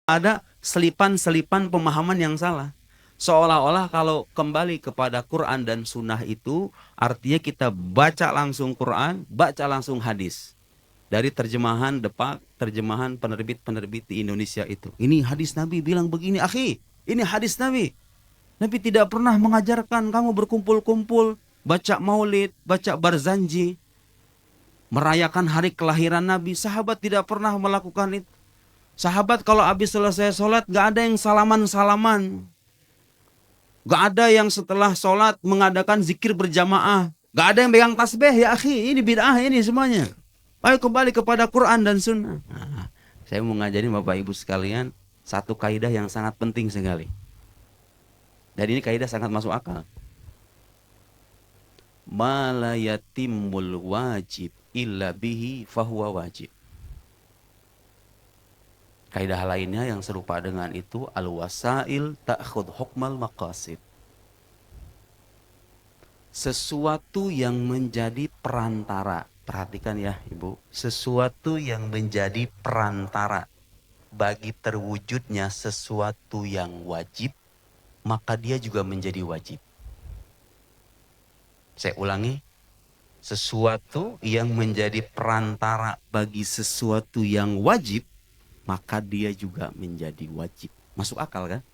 ada selipan-selipan pemahaman yang salah. Seolah-olah kalau kembali kepada Quran dan Sunnah itu artinya kita baca langsung Quran, baca langsung hadis. Dari terjemahan Depak, terjemahan penerbit-penerbit di Indonesia itu. Ini hadis Nabi bilang begini, akhi. Ini hadis Nabi. Nabi tidak pernah mengajarkan kamu berkumpul-kumpul, baca maulid, baca barzanji, merayakan hari kelahiran Nabi. Sahabat tidak pernah melakukan itu. Sahabat kalau habis selesai sholat, gak ada yang salaman-salaman. Gak ada yang setelah sholat mengadakan zikir berjamaah. Gak ada yang pegang tasbih, ya akhi. Ini bid'ah ini semuanya. Ayo kembali kepada Quran dan Sunnah. Nah, saya mau ngajarin Bapak Ibu sekalian satu kaidah yang sangat penting sekali. Dan ini kaidah sangat masuk akal. Ma la yatimul wajib illa bihi fahuwa wajib. Kaidah lainnya yang serupa dengan itu, al-wasail ta'khud hukmal maqasid. Sesuatu yang menjadi perantara. Perhatikan ya Ibu. Sesuatu yang menjadi perantara bagi terwujudnya sesuatu yang wajib, maka dia juga menjadi wajib. Saya ulangi. Sesuatu yang menjadi perantara bagi sesuatu yang wajib, maka dia juga menjadi wajib. Masuk akal kan?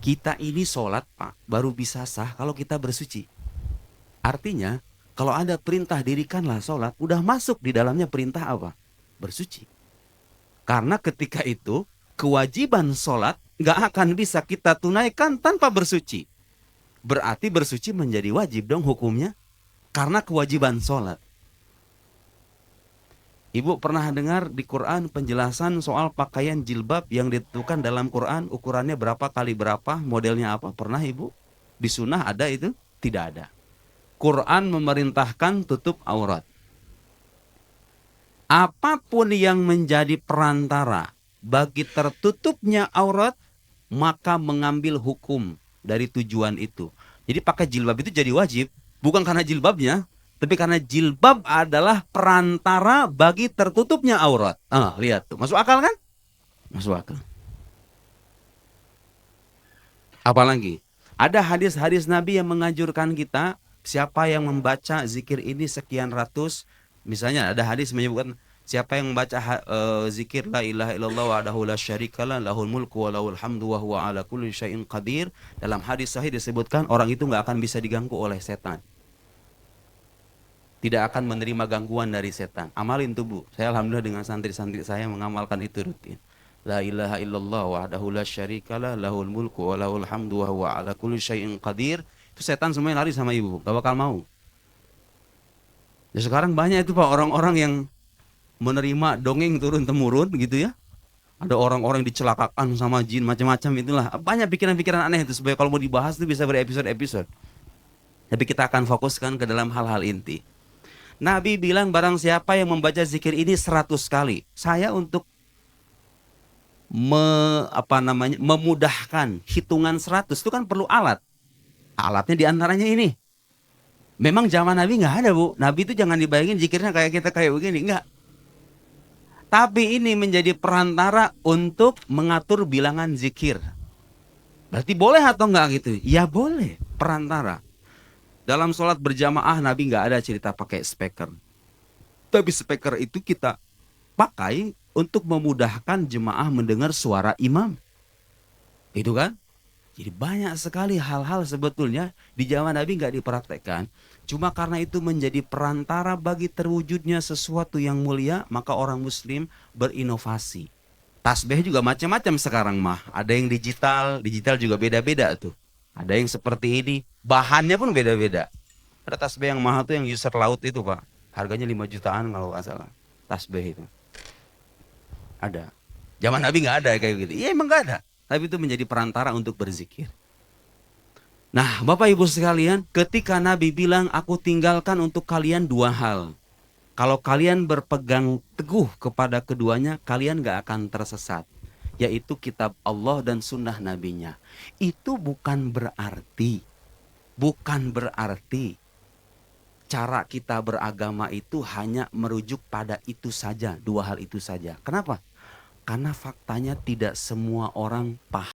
Kita ini sholat Pak, baru bisa sah kalau kita bersuci. Artinya, kalau ada perintah dirikanlah sholat, udah masuk di dalamnya perintah apa? Bersuci. Karena ketika itu, kewajiban sholat gak akan bisa kita tunaikan tanpa bersuci. Berarti bersuci menjadi wajib dong hukumnya. Karena kewajiban sholat. Ibu pernah dengar di Quran penjelasan soal pakaian jilbab yang ditentukan dalam Quran ukurannya berapa kali berapa, modelnya apa? Pernah Ibu? Di sunnah ada itu? Tidak ada. Quran memerintahkan tutup aurat. Apapun yang menjadi perantara bagi tertutupnya aurat, maka mengambil hukum dari tujuan itu. Jadi pakai jilbab itu jadi wajib, bukan karena jilbabnya, tapi karena jilbab adalah perantara bagi tertutupnya aurat. Lihat tuh. Masuk akal kan? Masuk akal. Apalagi? Ada hadis-hadis Nabi yang menganjurkan kita, siapa yang membaca zikir ini sekian ratus, misalnya ada hadis menyebutkan, siapa yang membaca zikir la ilaha illallah wahdahu la syarikalah lahul mulku wa lahul hamdu wa huwa ala kulli syai'in qadir. Dalam hadis sahih disebutkan orang itu nggak akan bisa diganggu oleh setan. Tidak akan menerima gangguan dari setan. Amalin tuh Bu. Saya alhamdulillah dengan santri-santri saya mengamalkan itu rutin. La ilaha illallah wahdahu la syarikalah lahul mulku wa lahul hamdu wa huwa ala kulli syai'in qadir. Itu setan semuanya lari sama Ibu. Gak bakal mau. Ya sekarang banyak itu Pak orang-orang yang menerima dongeng turun-temurun gitu ya. Ada orang-orang yang dicelakakan sama jin macam-macam itulah. Banyak pikiran-pikiran aneh itu supaya kalau mau dibahas itu bisa berepisode-episode. Tapi kita akan fokuskan ke dalam hal-hal inti. Nabi bilang barang siapa yang membaca zikir ini 100 kali. Saya untuk memudahkan hitungan 100 itu kan perlu alat. Alatnya diantaranya ini. Memang zaman Nabi nggak ada Bu. Nabi itu jangan dibayangin zikirnya kayak kita kayak begini. Nggak. Tapi ini menjadi perantara untuk mengatur bilangan zikir. Berarti boleh atau enggak gitu? Ya boleh. Perantara. Dalam sholat berjamaah Nabi nggak ada cerita pakai speaker. Tapi speaker itu kita pakai untuk memudahkan jemaah mendengar suara imam. Itu kan? Jadi banyak sekali hal-hal sebetulnya di zaman Nabi nggak dipraktekkan. Cuma karena itu menjadi perantara bagi terwujudnya sesuatu yang mulia, maka orang muslim berinovasi. Tasbih juga macam-macam sekarang mah. Ada yang digital, digital juga beda-beda tuh. Ada yang seperti ini, bahannya pun beda-beda. Ada tasbih yang mahal tuh yang user laut itu Pak. Harganya 5 jutaan kalau nggak salah. Tasbih itu. Ada. Zaman Nabi nggak ada kayak gitu. Iya emang nggak ada. Tapi itu menjadi perantara untuk berzikir. Nah Bapak Ibu sekalian, ketika Nabi bilang aku tinggalkan untuk kalian 2 hal. Kalau kalian berpegang teguh kepada keduanya, kalian gak akan tersesat. Yaitu kitab Allah dan sunnah nabinya. Itu bukan berarti cara kita beragama itu hanya merujuk pada itu saja, 2 hal itu saja. Kenapa? Karena faktanya tidak semua orang paham.